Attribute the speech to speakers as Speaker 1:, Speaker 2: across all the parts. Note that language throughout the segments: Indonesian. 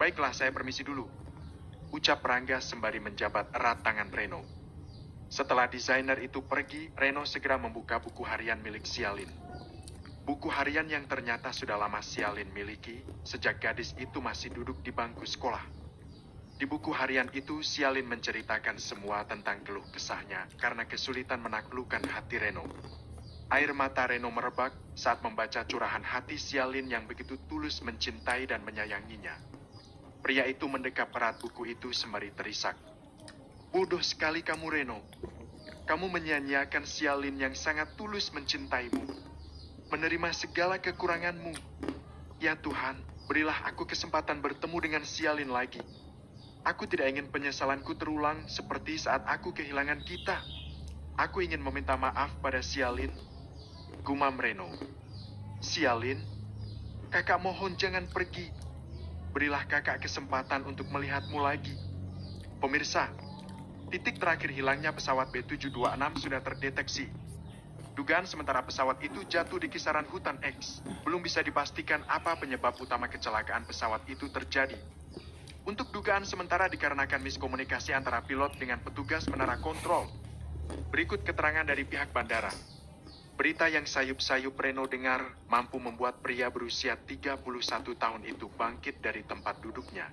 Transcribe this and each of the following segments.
Speaker 1: Baiklah, saya permisi dulu, ucap Rangga sembari menjabat erat tangan Reno. Setelah desainer itu pergi, Reno segera membuka buku harian milik Sialin. Buku harian yang ternyata sudah lama Sialin miliki sejak gadis itu masih duduk di bangku sekolah. Di buku harian itu, Sialin menceritakan semua tentang keluh kesahnya karena kesulitan menaklukkan hati Reno. Air mata Reno merebak saat membaca curahan hati Sialin yang begitu tulus mencintai dan menyayanginya. Pria itu mendekap erat buku itu sembari terisak. Bodoh sekali kamu, Reno. Kamu menyia-nyiakan Sialin yang sangat tulus mencintaimu, menerima segala kekuranganmu. Ya Tuhan, berilah aku kesempatan bertemu dengan Sialin lagi. Aku tidak ingin penyesalanku terulang seperti saat aku kehilangan kita. Aku ingin meminta maaf pada Sialin, gumam Reno. Sialin, kakak mohon jangan pergi. Berilah kakak kesempatan untuk melihatmu lagi. Pemirsa, titik terakhir hilangnya pesawat B726 sudah terdeteksi. Dugaan sementara pesawat itu jatuh di kisaran hutan X. Belum bisa dipastikan apa penyebab utama kecelakaan pesawat itu terjadi. Untuk dugaan sementara dikarenakan miskomunikasi antara pilot dengan petugas menara kontrol. Berikut keterangan dari pihak bandara. Berita yang sayup-sayup Reno dengar mampu membuat pria berusia 31 tahun itu bangkit dari tempat duduknya.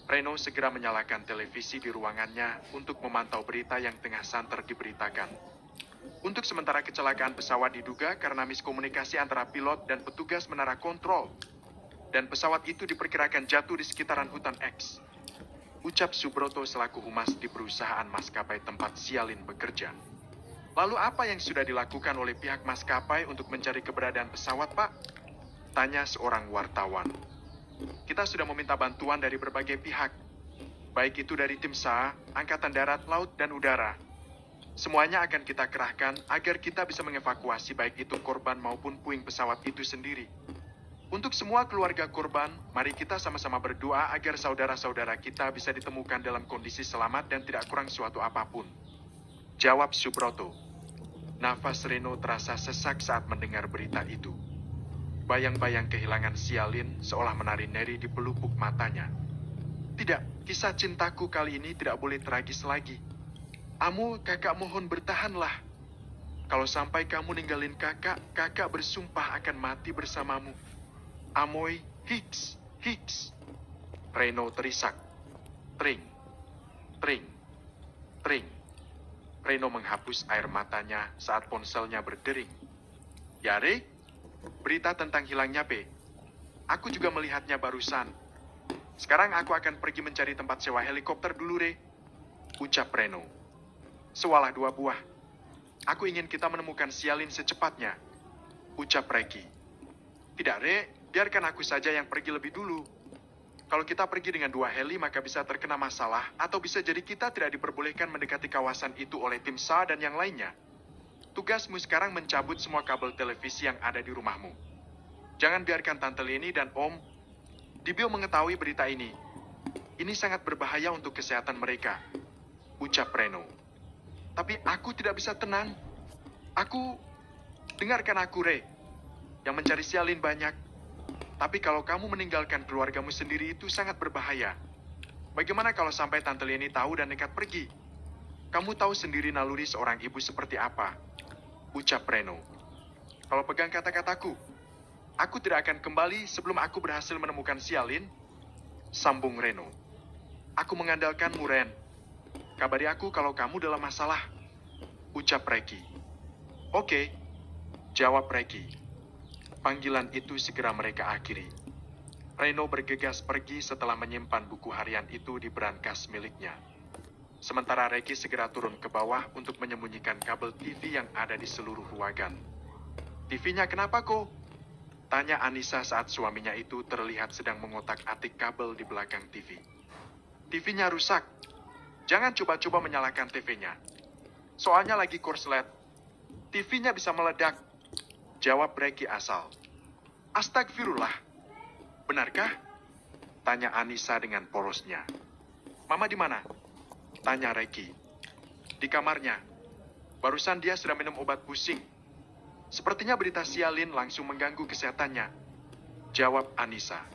Speaker 1: Reno segera menyalakan televisi di ruangannya untuk memantau berita yang tengah santer diberitakan. Untuk sementara kecelakaan pesawat diduga karena miskomunikasi antara pilot dan petugas menara kontrol. Dan pesawat itu diperkirakan jatuh di sekitaran hutan X. Ucap Subroto selaku humas di perusahaan maskapai tempat Sialin bekerja. Lalu apa yang sudah dilakukan oleh pihak maskapai untuk mencari keberadaan pesawat, Pak? Tanya seorang wartawan. Kita sudah meminta bantuan dari berbagai pihak. Baik itu dari tim SAA, Angkatan Darat, Laut, dan Udara. Semuanya akan kita kerahkan agar kita bisa mengevakuasi baik itu korban maupun puing pesawat itu sendiri. Untuk semua keluarga korban, mari kita sama-sama berdoa agar saudara-saudara kita bisa ditemukan dalam kondisi selamat dan tidak kurang suatu apapun. Jawab Subroto. Nafas Reno terasa sesak saat mendengar berita itu. Bayang-bayang kehilangan Sialin seolah menari-nari di pelupuk matanya. Tidak, kisah cintaku kali ini tidak boleh tragis lagi. Amu, kakak mohon bertahanlah. Kalau sampai kamu ninggalin kakak, kakak bersumpah akan mati bersamamu. Amoy, Hicks, Hicks. Reno terisak. Tring, tring, tring. Reno menghapus air matanya saat ponselnya berdering. Ya, Re, berita tentang hilangnya P. Aku juga melihatnya barusan. Sekarang aku akan pergi mencari tempat sewa helikopter dulu, Re. Ucap Reno. Sewalah 2 buah. Aku ingin kita menemukan Sialin secepatnya. Ucap Reki. Tidak, Re, biarkan aku saja yang pergi lebih dulu. Kalau kita pergi dengan 2 heli, maka bisa terkena masalah, atau bisa jadi kita tidak diperbolehkan mendekati kawasan itu oleh tim SAA dan yang lainnya. Tugasmu sekarang mencabut semua kabel televisi yang ada di rumahmu. Jangan biarkan Tante Leni dan Om Dibio mengetahui berita ini. Ini sangat berbahaya untuk kesehatan mereka. Ucap Reno. Tapi aku tidak bisa tenang. Dengarkan aku, Re. Yang mencari Sialin banyak. Tapi kalau kamu meninggalkan keluargamu sendiri itu sangat berbahaya. Bagaimana kalau sampai Tante Leni tahu dan nekat pergi? Kamu tahu sendiri naluri seorang ibu seperti apa. Ucap Reno. Kalau pegang kata-kataku, aku tidak akan kembali sebelum aku berhasil menemukan Sialin. Sambung Reno. Aku mengandalkanmu, Ren. Kabari aku kalau kamu dalam masalah. Ucap Reki. Oke. Jawab Reki. Panggilan itu segera mereka akhiri. Reno bergegas pergi setelah menyimpan buku harian itu di brankas miliknya. Sementara Reki segera turun ke bawah untuk menyembunyikan kabel TV yang ada di seluruh ruangan. TV-nya kenapa kok? Tanya Anissa saat suaminya itu terlihat sedang mengotak-atik kabel di belakang TV. TV-nya rusak. Jangan coba-coba menyalakan TV-nya. Soalnya lagi korslet. TV-nya bisa meledak. Jawab Reki asal. Astagfirullah. Benarkah? Tanya Anissa dengan porosnya. Mama di mana? Tanya Reki. Di kamarnya. Barusan dia sudah minum obat pusing. Sepertinya berita Sialin langsung mengganggu kesehatannya. Jawab Anissa.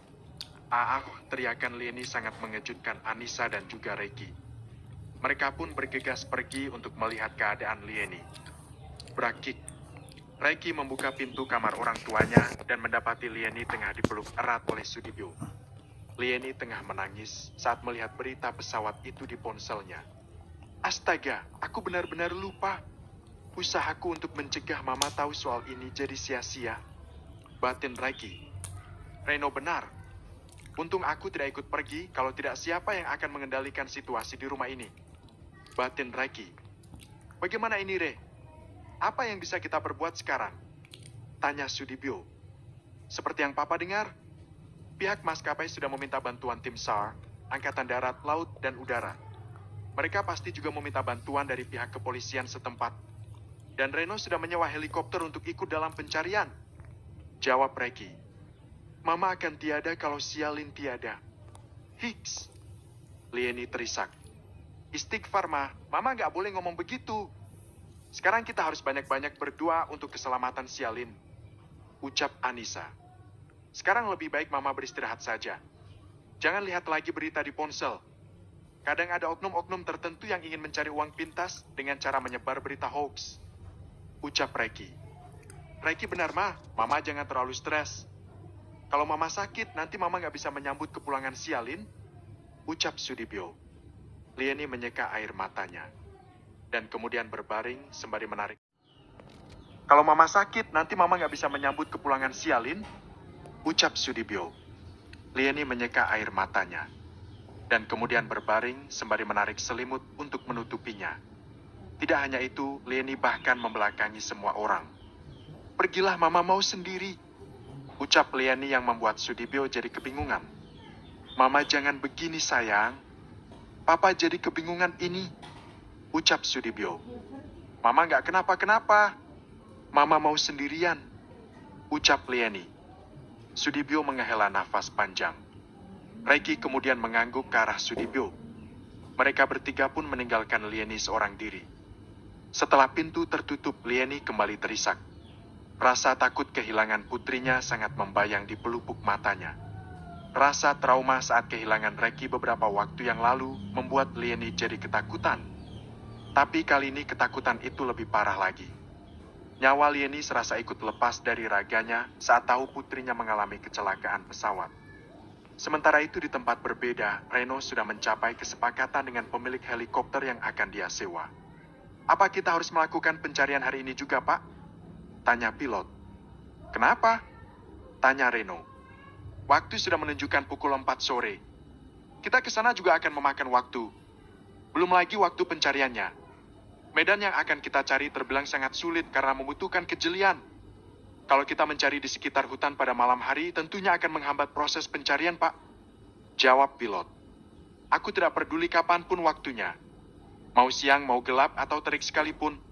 Speaker 1: Teriakan Lieni sangat mengejutkan Anissa dan juga Reiki. Mereka pun bergegas pergi untuk melihat keadaan Lieni. Brakik. Reiki membuka pintu kamar orang tuanya dan mendapati Lieni tengah dipeluk erat oleh Sudibyo. Lieni tengah menangis saat melihat berita pesawat itu di ponselnya. Astaga, aku benar-benar lupa. Usahaku untuk mencegah Mama tahu soal ini jadi sia-sia. Batin Reiki. Reno benar. Untung aku tidak ikut pergi, kalau tidak siapa yang akan mengendalikan situasi di rumah ini. Batin Reiki. Bagaimana ini, Re? Apa yang bisa kita perbuat sekarang? Tanya Sudibyo. Seperti yang Papa dengar, pihak maskapai sudah meminta bantuan tim SAR, Angkatan Darat, Laut, dan Udara. Mereka pasti juga meminta bantuan dari pihak kepolisian setempat. Dan Reno sudah menyewa helikopter untuk ikut dalam pencarian. Jawab Reiki. Mama akan tiada kalau Sialin tiada. Hiks. Lieni terisak. Istighfar, Mama nggak boleh ngomong begitu. Sekarang kita harus banyak-banyak berdoa untuk keselamatan Sialin. Ucap Anissa. Sekarang lebih baik Mama beristirahat saja. Jangan lihat lagi berita di ponsel. Kadang ada oknum-oknum tertentu yang ingin mencari uang pintas dengan cara menyebar berita hoax. Ucap Reiki. Reiki benar, Mama jangan terlalu stres. Kalau Mama sakit, nanti Mama nggak bisa menyambut kepulangan Sialin. Ucap Sudibyo. Lieni menyeka air matanya. Dan kemudian berbaring sembari menarik. Kalau Mama sakit, nanti Mama nggak bisa menyambut kepulangan Sialin. Ucap Sudibyo. Lieni menyeka air matanya. Dan kemudian berbaring sembari menarik selimut untuk menutupinya. Tidak hanya itu, Lieni bahkan membelakangi semua orang. Pergilah, Mama mau sendiri. Ucap Lieni yang membuat Sudibyo jadi kebingungan. Mama jangan begini sayang. Papa jadi kebingungan ini. Ucap Sudibyo. Mama nggak kenapa-kenapa. Mama mau sendirian. Ucap Lieni. Sudibyo menghela nafas panjang. Reiki kemudian mengangguk ke arah Sudibyo. Mereka bertiga pun meninggalkan Lieni seorang diri. Setelah pintu tertutup, Lieni kembali terisak. Rasa takut kehilangan putrinya sangat membayang di pelupuk matanya. Rasa trauma saat kehilangan Reiki beberapa waktu yang lalu membuat Lieni jadi ketakutan. Tapi kali ini ketakutan itu lebih parah lagi. Nyawa Lieni serasa ikut lepas dari raganya saat tahu putrinya mengalami kecelakaan pesawat. Sementara itu di tempat berbeda, Reno sudah mencapai kesepakatan dengan pemilik helikopter yang akan dia sewa. Apa kita harus melakukan pencarian hari ini juga, Pak? Tanya pilot. Kenapa? Tanya Reno. Waktu sudah menunjukkan pukul 4 sore. Kita ke sana juga akan memakan waktu. Belum lagi waktu pencariannya. Medan yang akan kita cari terbilang sangat sulit karena membutuhkan kejelian. Kalau kita mencari di sekitar hutan pada malam hari, tentunya akan menghambat proses pencarian, Pak. Jawab pilot. Aku tidak peduli kapanpun waktunya. Mau siang, mau gelap, atau terik sekalipun.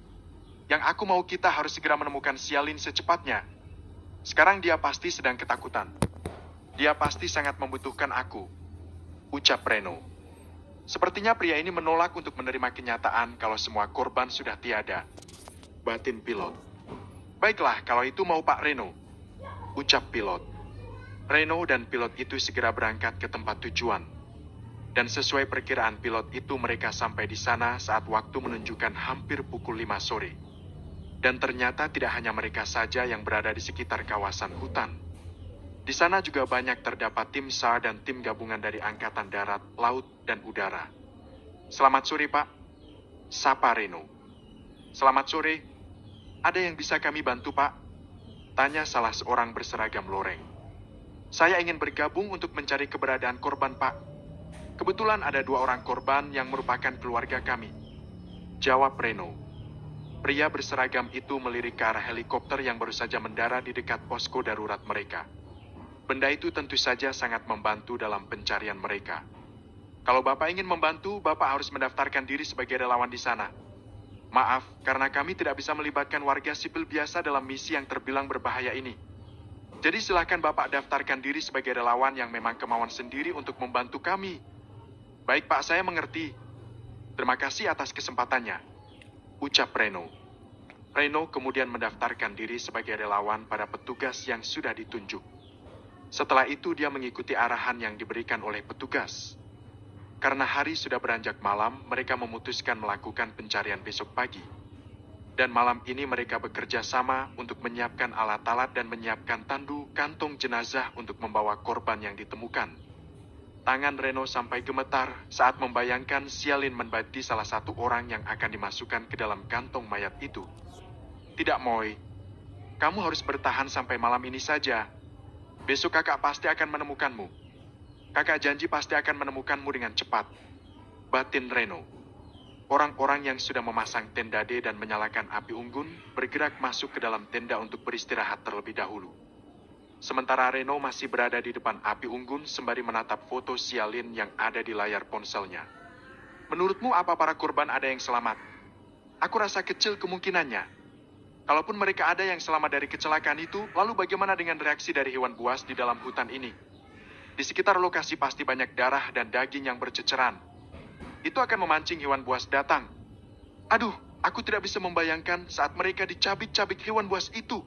Speaker 1: Yang aku mau kita harus segera menemukan Sialin secepatnya. Sekarang dia pasti sedang ketakutan. Dia pasti sangat membutuhkan aku. Ucap Reno. Sepertinya pria ini menolak untuk menerima kenyataan kalau semua korban sudah tiada. Batin pilot. Baiklah, kalau itu mau Pak Reno. Ucap pilot. Reno dan pilot itu segera berangkat ke tempat tujuan. Dan sesuai perkiraan pilot itu mereka sampai di sana saat waktu menunjukkan hampir pukul 5 sore. Dan ternyata tidak hanya mereka saja yang berada di sekitar kawasan hutan. Di sana juga banyak terdapat tim SAR dan tim gabungan dari Angkatan Darat, Laut, dan Udara. Selamat sore, Pak. Sapa Reno. Selamat sore. Ada yang bisa kami bantu, Pak? Tanya salah seorang berseragam loreng. Saya ingin bergabung untuk mencari keberadaan korban, Pak. Kebetulan ada 2 orang korban yang merupakan keluarga kami. Jawab Reno. Pria berseragam itu melirik ke arah helikopter yang baru saja mendarat di dekat posko darurat mereka. Benda itu tentu saja sangat membantu dalam pencarian mereka. Kalau Bapak ingin membantu, Bapak harus mendaftarkan diri sebagai relawan di sana. Maaf, karena kami tidak bisa melibatkan warga sipil biasa dalam misi yang terbilang berbahaya ini. Jadi silakan Bapak daftarkan diri sebagai relawan yang memang kemauan sendiri untuk membantu kami. Baik Pak, saya mengerti. Terima kasih atas kesempatannya. Ucap Reno. Reno kemudian mendaftarkan diri sebagai relawan pada petugas yang sudah ditunjuk. Setelah itu dia mengikuti arahan yang diberikan oleh petugas. Karena hari sudah beranjak malam, mereka memutuskan melakukan pencarian besok pagi. Dan malam ini mereka bekerja sama untuk menyiapkan alat-alat dan menyiapkan tandu kantong jenazah untuk membawa korban yang ditemukan. Tangan Reno sampai gemetar saat membayangkan Sialin membati salah satu orang yang akan dimasukkan ke dalam kantong mayat itu. Tidak, Moy. Kamu harus bertahan sampai malam ini saja. Besok kakak pasti akan menemukanmu. Kakak janji pasti akan menemukanmu dengan cepat. Batin Reno. Orang-orang yang sudah memasang tenda D dan menyalakan api unggun bergerak masuk ke dalam tenda untuk beristirahat terlebih dahulu. Sementara Reno masih berada di depan api unggun sembari menatap foto Sialin yang ada di layar ponselnya. Menurutmu apa para korban ada yang selamat? Aku rasa kecil kemungkinannya. Kalaupun mereka ada yang selamat dari kecelakaan itu, lalu bagaimana dengan reaksi dari hewan buas di dalam hutan ini? Di sekitar lokasi pasti banyak darah dan daging yang berceceran. Itu akan memancing hewan buas datang. Aduh, aku tidak bisa membayangkan saat mereka dicabik-cabik hewan buas itu.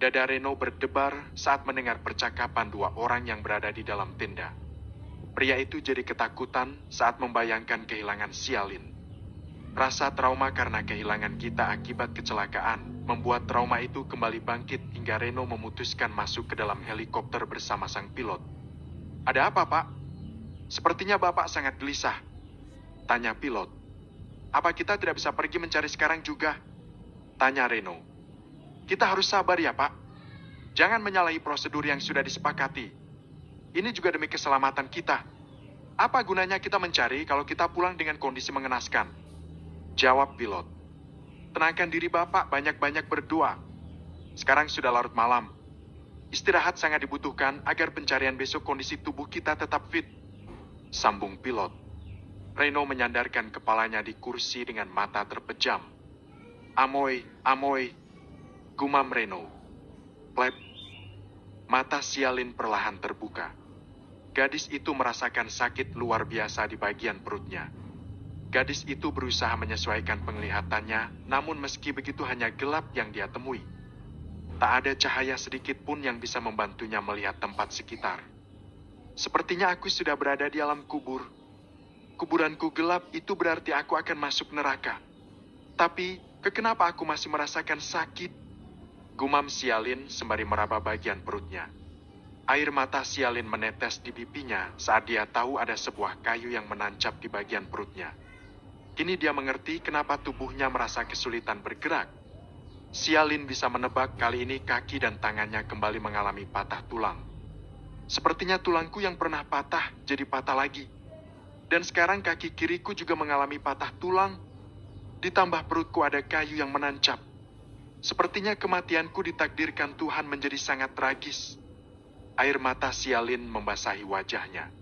Speaker 1: Dada Reno berdebar saat mendengar percakapan dua orang yang berada di dalam tenda. Pria itu jadi ketakutan saat membayangkan kehilangan Sialin. Rasa trauma karena kehilangan kita akibat kecelakaan membuat trauma itu kembali bangkit hingga Reno memutuskan masuk ke dalam helikopter bersama sang pilot. Ada apa, Pak? Sepertinya Bapak sangat gelisah. Tanya pilot. Apa kita tidak bisa pergi mencari sekarang juga? Tanya Reno. Kita harus sabar ya, Pak. Jangan menyalahi prosedur yang sudah disepakati. Ini juga demi keselamatan kita. Apa gunanya kita mencari kalau kita pulang dengan kondisi mengenaskan? Jawab pilot. Tenangkan diri Bapak, banyak-banyak berdoa. Sekarang sudah larut malam. Istirahat sangat dibutuhkan agar pencarian besok kondisi tubuh kita tetap fit. Sambung pilot. Reno menyandarkan kepalanya di kursi dengan mata terpejam. Amoy, Amoy, gumam Reno. Plep. Mata Sialin perlahan terbuka. Gadis itu merasakan sakit luar biasa di bagian perutnya. Gadis itu berusaha menyesuaikan penglihatannya, namun meski begitu hanya gelap yang dia temui. Tak ada cahaya sedikit pun yang bisa membantunya melihat tempat sekitar. Sepertinya aku sudah berada di alam kubur. Kuburanku gelap, itu berarti aku akan masuk neraka. Tapi, kenapa aku masih merasakan sakit? Gumam Sialin sembari meraba bagian perutnya. Air mata Sialin menetes di pipinya saat dia tahu ada sebuah kayu yang menancap di bagian perutnya. Kini dia mengerti kenapa tubuhnya merasa kesulitan bergerak. Sialin bisa menebak kali ini kaki dan tangannya kembali mengalami patah tulang. Sepertinya tulangku yang pernah patah jadi patah lagi. Dan sekarang kaki kiriku juga mengalami patah tulang. Ditambah perutku ada kayu yang menancap. Sepertinya kematianku ditakdirkan Tuhan menjadi sangat tragis. Air mata Sialin membasahi wajahnya.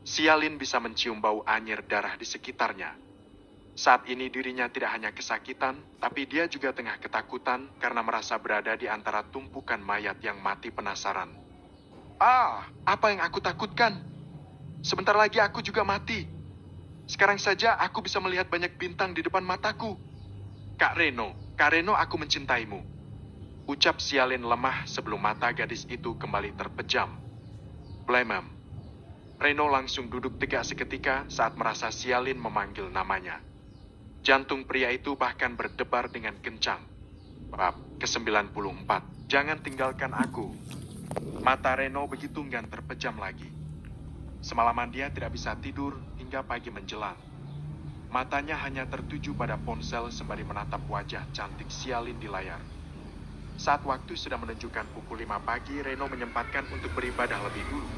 Speaker 1: Sialin bisa mencium bau anyir darah di sekitarnya. Saat ini dirinya tidak hanya kesakitan, tapi dia juga tengah ketakutan karena merasa berada di antara tumpukan mayat yang mati penasaran. Apa yang aku takutkan? Sebentar lagi aku juga mati. Sekarang saja aku bisa melihat banyak bintang di depan mataku. Kak Reno, aku mencintaimu. Ucap Sialin lemah sebelum mata gadis itu kembali terpejam. Blemem. Reno langsung duduk tegak seketika saat merasa Sialin memanggil namanya. Jantung pria itu bahkan berdebar dengan kencang. Bab ke-94. Jangan tinggalkan aku. Mata Reno begitu enggan terpejam lagi. Semalaman dia tidak bisa tidur hingga pagi menjelang. Matanya hanya tertuju pada ponsel sembari menatap wajah cantik Sialin di layar. Saat waktu sudah menunjukkan pukul 5 pagi, Reno menyempatkan untuk beribadah lebih dulu.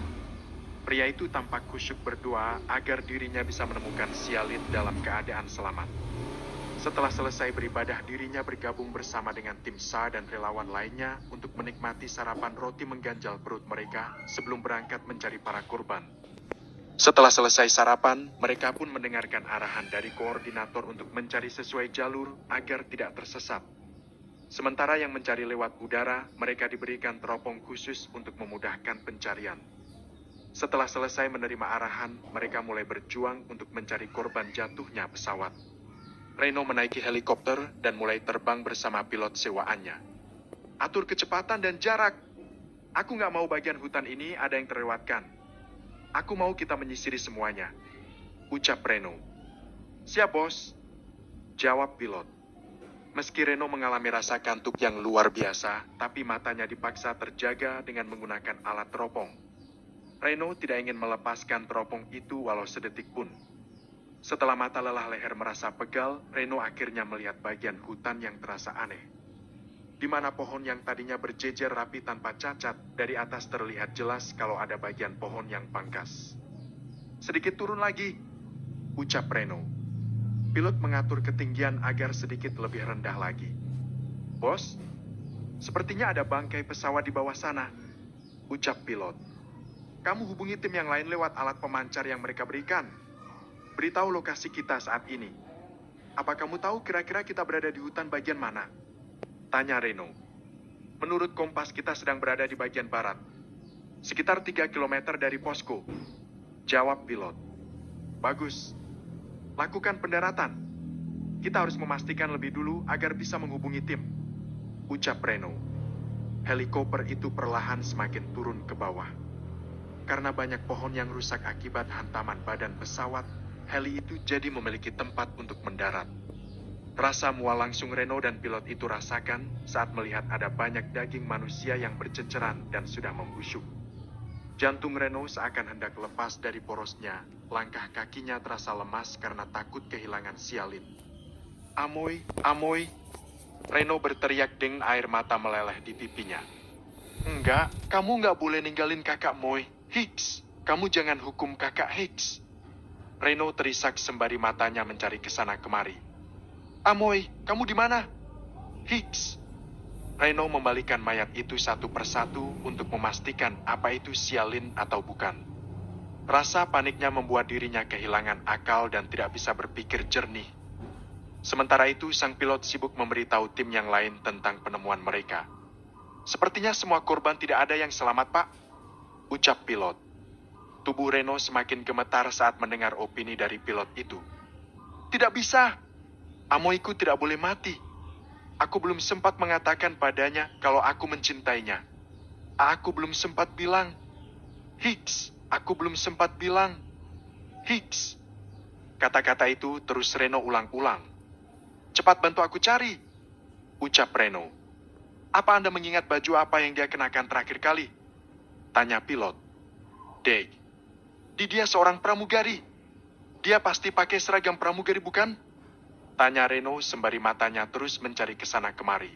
Speaker 1: Pria itu tampak khusyuk berdoa agar dirinya bisa menemukan Sialin dalam keadaan selamat. Setelah selesai beribadah, dirinya bergabung bersama dengan tim SAR dan relawan lainnya untuk menikmati sarapan roti mengganjal perut mereka sebelum berangkat mencari para korban. Setelah selesai sarapan, mereka pun mendengarkan arahan dari koordinator untuk mencari sesuai jalur agar tidak tersesat. Sementara yang mencari lewat udara, mereka diberikan teropong khusus untuk memudahkan pencarian. Setelah selesai menerima arahan, mereka mulai berjuang untuk mencari korban jatuhnya pesawat. Reno menaiki helikopter dan mulai terbang bersama pilot sewaannya. Atur kecepatan dan jarak. Aku nggak mau bagian hutan ini ada yang terlewatkan. Aku mau kita menyisiri semuanya, ucap Reno. Siap, bos, jawab pilot. Meski Reno mengalami rasa kantuk yang luar biasa, tapi matanya dipaksa terjaga dengan menggunakan alat teropong. Reno tidak ingin melepaskan teropong itu walau sedetik pun. Setelah mata lelah leher merasa pegal, Reno akhirnya melihat bagian hutan yang terasa aneh. Di mana pohon yang tadinya berjejer rapi tanpa cacat, dari atas terlihat jelas kalau ada bagian pohon yang pangkas. Sedikit turun lagi, ucap Reno. Pilot mengatur ketinggian agar sedikit lebih rendah lagi. Bos, sepertinya ada bangkai pesawat di bawah sana, ucap pilot. Kamu hubungi tim yang lain lewat alat pemancar yang mereka berikan. Beritahu lokasi kita saat ini. Apa kamu tahu kira-kira kita berada di hutan bagian mana? Tanya Reno. Menurut kompas kita sedang berada di bagian barat. Sekitar 3 km dari posko, jawab pilot. Bagus. Lakukan pendaratan. Kita harus memastikan lebih dulu agar bisa menghubungi tim, ucap Reno. Helikopter itu perlahan semakin turun ke bawah. Karena banyak pohon yang rusak akibat hantaman badan pesawat, heli itu jadi memiliki tempat untuk mendarat. Rasa mual langsung Reno dan pilot itu rasakan saat melihat ada banyak daging manusia yang berceceran dan sudah membusuk. Jantung Reno seakan hendak lepas dari porosnya, langkah kakinya terasa lemas karena takut kehilangan sialin. Amoy, Amoy, Reno berteriak dengan air mata meleleh di pipinya. Enggak, kamu nggak boleh ninggalin kakak Moy. Hicks, kamu jangan hukum kakak Hicks. Reno terisak sembari matanya mencari kesana kemari. Amoy, kamu di mana? Hicks. Reno membalikan mayat itu satu persatu untuk memastikan apa itu sialin atau bukan. Rasa paniknya membuat dirinya kehilangan akal dan tidak bisa berpikir jernih. Sementara itu, sang pilot sibuk memberitahu tim yang lain tentang penemuan mereka. Sepertinya semua korban tidak ada yang selamat, Pak, ucap pilot. Tubuh Reno semakin gemetar saat mendengar opini dari pilot itu. Tidak bisa. Amoyku tidak boleh mati. Aku belum sempat mengatakan padanya kalau aku mencintainya. Aku belum sempat bilang. Hicks, aku belum sempat bilang. Hicks. Kata-kata itu terus Reno ulang-ulang. Cepat bantu aku cari, ucap Reno. Apa Anda mengingat baju apa yang dia kenakan terakhir kali? Tanya pilot. Dave, dia seorang pramugari. Dia pasti pakai seragam pramugari, bukan? Tanya Reno sembari matanya terus mencari kesana kemari.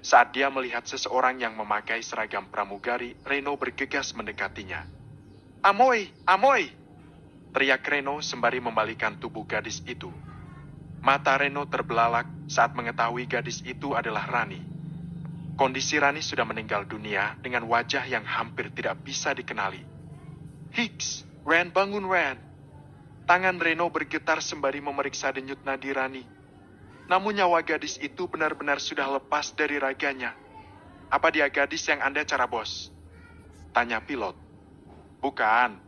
Speaker 1: Saat dia melihat seseorang yang memakai seragam pramugari, Reno bergegas mendekatinya. Amoy, Amoy! Teriak Reno sembari membalikan tubuh gadis itu. Mata Reno terbelalak saat mengetahui gadis itu adalah Rani. Kondisi Rani sudah meninggal dunia dengan wajah yang hampir tidak bisa dikenali. Hicks, Ren, bangun Ren! Tangan Reno bergetar sembari memeriksa denyut nadi Rani. Namun nyawa gadis itu benar-benar sudah lepas dari raganya. Apa dia gadis yang Anda cara bos? Tanya pilot. Bukan.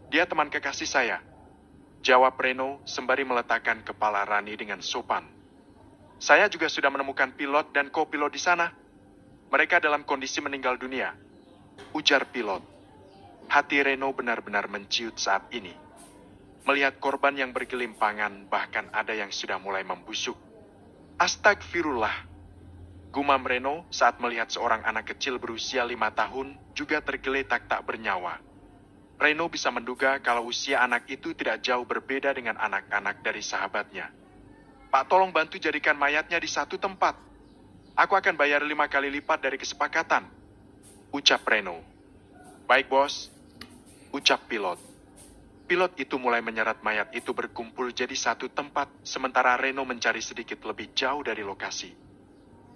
Speaker 1: Dia teman kekasih saya. Jawab Reno sembari meletakkan kepala Rani dengan sopan. Saya juga sudah menemukan pilot dan kopilot di sana. Mereka dalam kondisi meninggal dunia, ujar pilot. Hati Reno benar-benar menciut saat ini. Melihat korban yang bergelimpangan, bahkan ada yang sudah mulai membusuk. Astagfirullah. Gumam Reno saat melihat seorang anak kecil berusia 5 tahun juga tergeletak tak bernyawa. Reno bisa menduga kalau usia anak itu tidak jauh berbeda dengan anak-anak dari sahabatnya. Pak, tolong bantu jadikan mayatnya di satu tempat. Aku akan bayar 5 kali lipat dari kesepakatan, ucap Reno. Baik, bos, ucap pilot. Pilot itu mulai menyeret mayat itu berkumpul jadi satu tempat, sementara Reno mencari sedikit lebih jauh dari lokasi.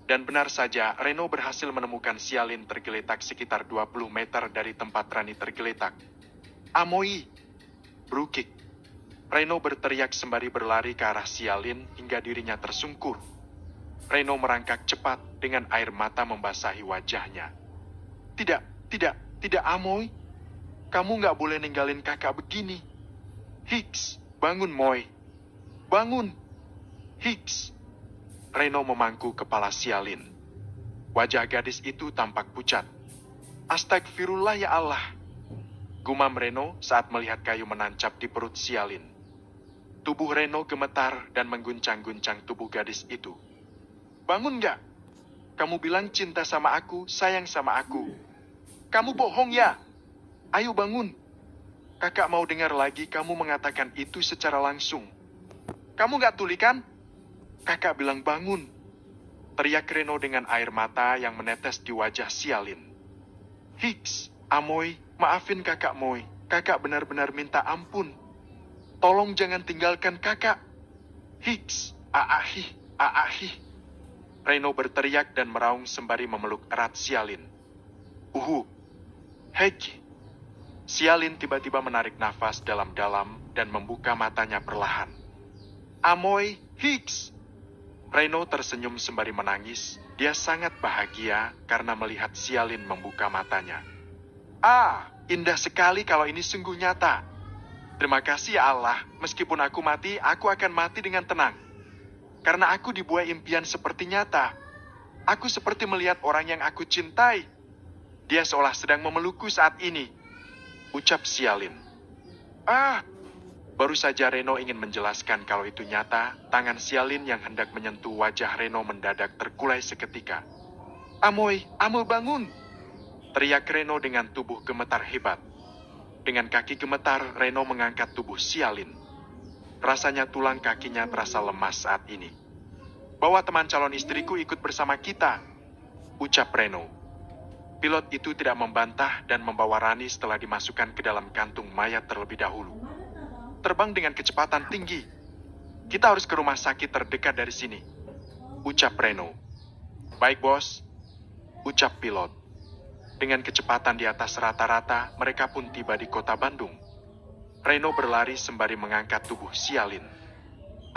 Speaker 1: Dan benar saja, Reno berhasil menemukan sialin tergeletak sekitar 20 meter dari tempat Rani tergeletak. Amoy! Brukik. Reno berteriak sembari berlari ke arah sialin hingga dirinya tersungkur. Reno merangkak cepat dengan air mata membasahi wajahnya. Tidak, Amoy. Kamu nggak boleh ninggalin kakak begini. Hicks, bangun Moy. Bangun. Hicks. Reno memangku kepala sialin. Wajah gadis itu tampak pucat. Astagfirullah ya Allah. Gumam Reno saat melihat kayu menancap di perut Sialin. Tubuh Reno gemetar dan mengguncang-guncang tubuh gadis itu. Bangun gak? Kamu bilang cinta sama aku, sayang sama aku. Kamu bohong ya? Ayo bangun. Kakak mau dengar lagi kamu mengatakan itu secara langsung. Kamu gak tuli kan? Kakak bilang bangun. Teriak Reno dengan air mata yang menetes di wajah Sialin. Hiks, Amoy, maafin kakak Moy. Kakak benar-benar minta ampun. Tolong jangan tinggalkan kakak. Hiks, aahi, aahi. Reno berteriak dan meraung sembari memeluk erat Sialin. Hej. Sialin tiba-tiba menarik nafas dalam-dalam dan membuka matanya perlahan. Amoy, Hiks. Reno tersenyum sembari menangis. Dia sangat bahagia karena melihat Sialin membuka matanya. Indah sekali kalau ini sungguh nyata. Terima kasih ya Allah, meskipun aku mati, aku akan mati dengan tenang. Karena aku dibuai impian seperti nyata. Aku seperti melihat orang yang aku cintai. Dia seolah sedang memelukku saat ini. Ucap Sialin. Baru saja Reno ingin menjelaskan kalau itu nyata, tangan Sialin yang hendak menyentuh wajah Reno mendadak terkulai seketika. Amoy bangun! Teriak Reno dengan tubuh gemetar hebat. Dengan kaki gemetar, Reno mengangkat tubuh Sialin. Rasanya tulang kakinya terasa lemas saat ini. Bawa teman calon istriku ikut bersama kita, ucap Reno. Pilot itu tidak membantah dan membawa Rani setelah dimasukkan ke dalam kantung mayat terlebih dahulu. Terbang dengan kecepatan tinggi. Kita harus ke rumah sakit terdekat dari sini, ucap Reno. Baik bos, ucap pilot. Dengan kecepatan di atas rata-rata, mereka pun tiba di kota Bandung. Reno berlari sembari mengangkat tubuh Sialin.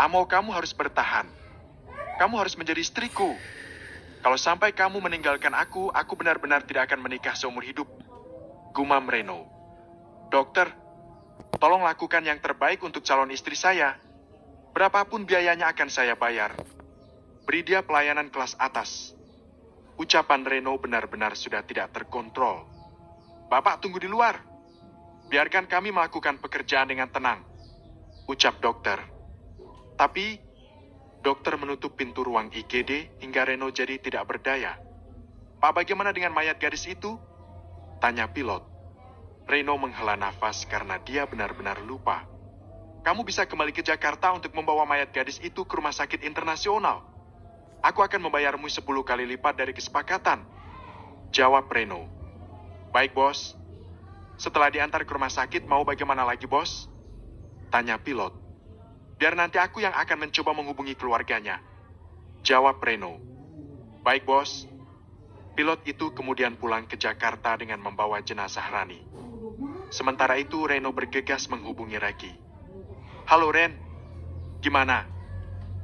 Speaker 1: Amo, kamu harus bertahan. Kamu harus menjadi istriku. Kalau sampai kamu meninggalkan aku benar-benar tidak akan menikah seumur hidup. Gumam Reno. Dokter, tolong lakukan yang terbaik untuk calon istri saya. Berapapun biayanya akan saya bayar. Beri dia pelayanan kelas atas. Ucapan Reno benar-benar sudah tidak terkontrol. Bapak tunggu di luar. Biarkan kami melakukan pekerjaan dengan tenang, ucap dokter. Tapi, dokter menutup pintu ruang IGD hingga Reno jadi tidak berdaya. Pak, bagaimana dengan mayat gadis itu? Tanya pilot. Reno menghela nafas karena dia benar-benar lupa. Kamu bisa kembali ke Jakarta untuk membawa mayat gadis itu ke rumah sakit internasional. Aku akan membayarmu 10 kali lipat dari kesepakatan, jawab Reno. Baik, bos. Setelah diantar ke rumah sakit, mau bagaimana lagi, bos? Tanya pilot. Biar nanti aku yang akan mencoba menghubungi keluarganya, jawab Reno. Baik, bos. Pilot itu kemudian pulang ke Jakarta dengan membawa jenazah Rani. Sementara itu, Reno bergegas menghubungi Reki. Halo, Ren. Gimana?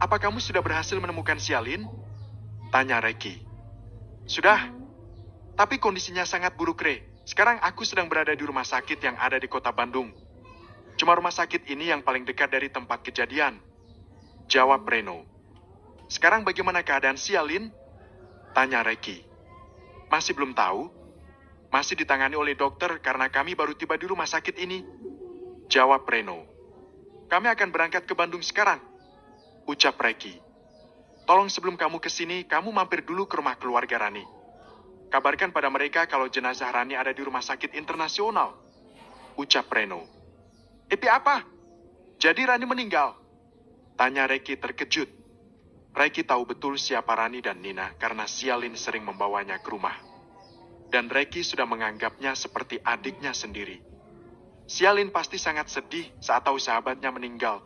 Speaker 1: Apa kamu sudah berhasil menemukan Sialin? Tanya Reki. Sudah. Tapi kondisinya sangat buruk, Re. Sekarang aku sedang berada di rumah sakit yang ada di kota Bandung. Cuma rumah sakit ini yang paling dekat dari tempat kejadian, jawab Reno. Sekarang bagaimana keadaan Sialin? Tanya Reki. Masih belum tahu. Masih ditangani oleh dokter karena kami baru tiba di rumah sakit ini, jawab Reno. Kami akan berangkat ke Bandung sekarang, ucap Reki. Tolong sebelum kamu ke sini, kamu mampir dulu ke rumah keluarga Rani. Kabarkan pada mereka kalau jenazah Rani ada di rumah sakit internasional, ucap Reno. Epi apa? Jadi Rani meninggal? Tanya Reki terkejut. Reki tahu betul siapa Rani dan Nina karena Sialin sering membawanya ke rumah. Dan Reki sudah menganggapnya seperti adiknya sendiri. Sialin pasti sangat sedih saat tahu sahabatnya meninggal,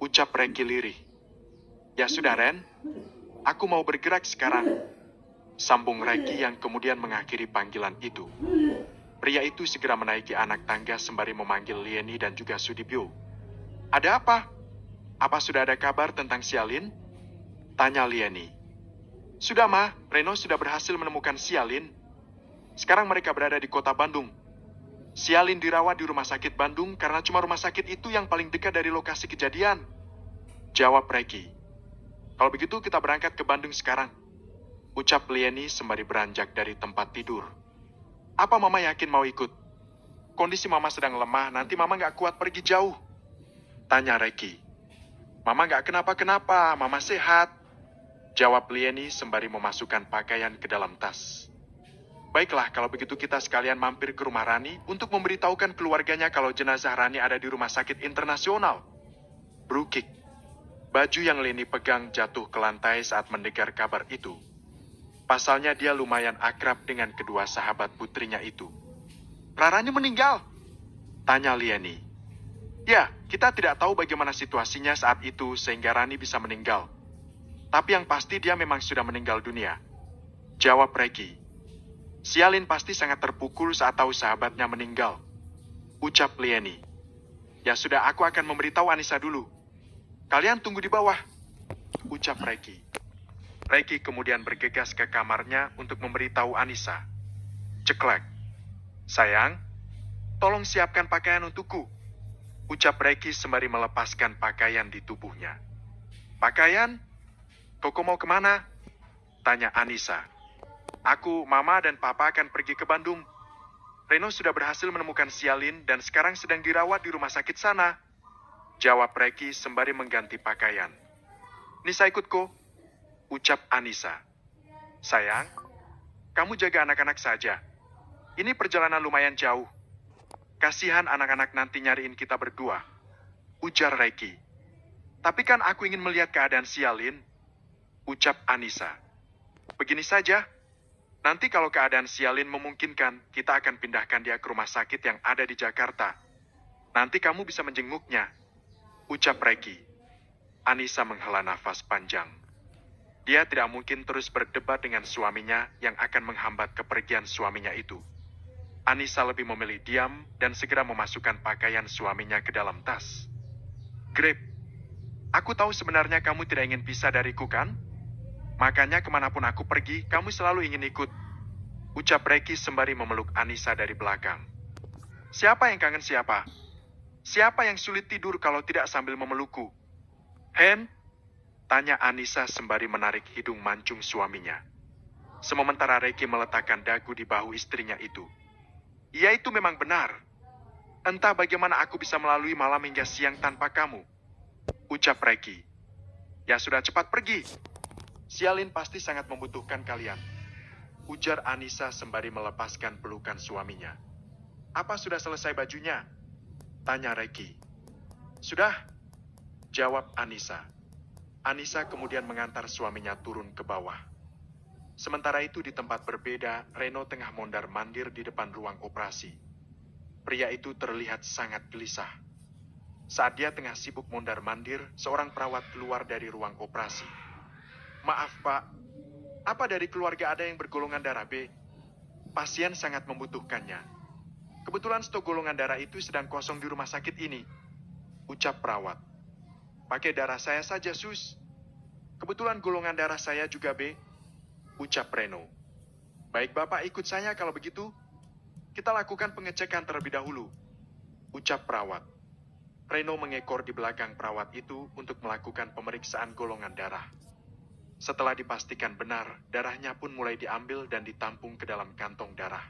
Speaker 1: ucap Reki lirih. Ya sudah, Ren. Aku mau bergerak sekarang, sambung Reki yang kemudian mengakhiri panggilan itu. Pria itu segera menaiki anak tangga sembari memanggil Lieni dan juga Sudibyo. Ada apa? Apa sudah ada kabar tentang Sialin? Tanya Lieni. Sudah, Ma. Reno sudah berhasil menemukan Sialin. Sekarang mereka berada di kota Bandung. Sialin dirawat di rumah sakit Bandung karena cuma rumah sakit itu yang paling dekat dari lokasi kejadian, jawab Reki. Kalau begitu kita berangkat ke Bandung sekarang, ucap Lieni sembari beranjak dari tempat tidur. Apa Mama yakin mau ikut? Kondisi Mama sedang lemah, nanti Mama nggak kuat pergi jauh. Tanya Reki. Mama nggak kenapa-kenapa, Mama sehat. Jawab Lieni sembari memasukkan pakaian ke dalam tas. Baiklah, kalau begitu kita sekalian mampir ke rumah Rani untuk memberitahukan keluarganya kalau jenazah Rani ada di rumah sakit internasional. Brukik. Baju yang Lieni pegang jatuh ke lantai saat mendengar kabar itu. Pasalnya dia lumayan akrab dengan kedua sahabat putrinya itu. Rarani meninggal? Tanya Lieni. Ya, kita tidak tahu bagaimana situasinya saat itu sehingga Rani bisa meninggal. Tapi yang pasti dia memang sudah meninggal dunia. Jawab Reki. Sialin pasti sangat terpukul saat tahu sahabatnya meninggal. Ucap Lieni. Ya sudah, aku akan memberitahu Anissa dulu. Kalian tunggu di bawah. Ucap Reki. Reki kemudian bergegas ke kamarnya untuk memberitahu Anissa. Ceklek. Sayang, tolong siapkan pakaian untukku. Ucap Reki sembari melepaskan pakaian di tubuhnya. Pakaian? Koko mau kemana? Tanya Anissa. Aku, Mama, dan Papa akan pergi ke Bandung. Reno sudah berhasil menemukan Sialin dan sekarang sedang dirawat di rumah sakit sana. Jawab Reki sembari mengganti pakaian. Nisa ikutku. Ucap Anissa. Sayang, kamu jaga anak-anak saja. Ini perjalanan lumayan jauh. Kasihan anak-anak nanti nyariin kita berdua. Ujar Reki. Tapi kan aku ingin melihat keadaan Sialin. Ucap Anissa. Begini saja. Nanti kalau keadaan Sialin memungkinkan, kita akan pindahkan dia ke rumah sakit yang ada di Jakarta. Nanti kamu bisa menjenguknya. Ucap Reki. Anissa menghela nafas panjang. Dia tidak mungkin terus berdebat dengan suaminya yang akan menghambat kepergian suaminya itu. Anissa lebih memilih diam dan segera memasukkan pakaian suaminya ke dalam tas. Grip, aku tahu sebenarnya kamu tidak ingin pisah dariku kan? Makanya kemanapun aku pergi, kamu selalu ingin ikut. Ucap Reki sembari memeluk Anissa dari belakang. Siapa yang kangen siapa? Siapa yang sulit tidur kalau tidak sambil memelukku? Hen? Tanya Anissa sembari menarik hidung mancung suaminya. Sementara Reki meletakkan dagu di bahu istrinya itu. Ya itu memang benar. Entah bagaimana aku bisa melalui malam hingga siang tanpa kamu. Ucap Reki. Ya sudah cepat pergi. Sialin pasti sangat membutuhkan kalian. Ujar Anissa sembari melepaskan pelukan suaminya. Apa sudah selesai bajunya? Tanya Reki. Sudah. Jawab Anissa. Anissa kemudian mengantar suaminya turun ke bawah. Sementara itu di tempat berbeda, Reno tengah mondar-mandir di depan ruang operasi. Pria itu terlihat sangat gelisah. Saat dia tengah sibuk mondar-mandir, seorang perawat keluar dari ruang operasi. Maaf Pak, apa dari keluarga ada yang bergolongan darah B? Pasien sangat membutuhkannya. Kebetulan stok golongan darah itu sedang kosong di rumah sakit ini. Ucap perawat. Pakai darah saya saja sus. Kebetulan golongan darah saya juga B. Ucap Reno. Baik Bapak ikut saya kalau begitu. Kita lakukan pengecekan terlebih dahulu. Ucap perawat. Reno mengekor di belakang perawat itu untuk melakukan pemeriksaan golongan darah. Setelah dipastikan benar, darahnya pun mulai diambil dan ditampung ke dalam kantong darah.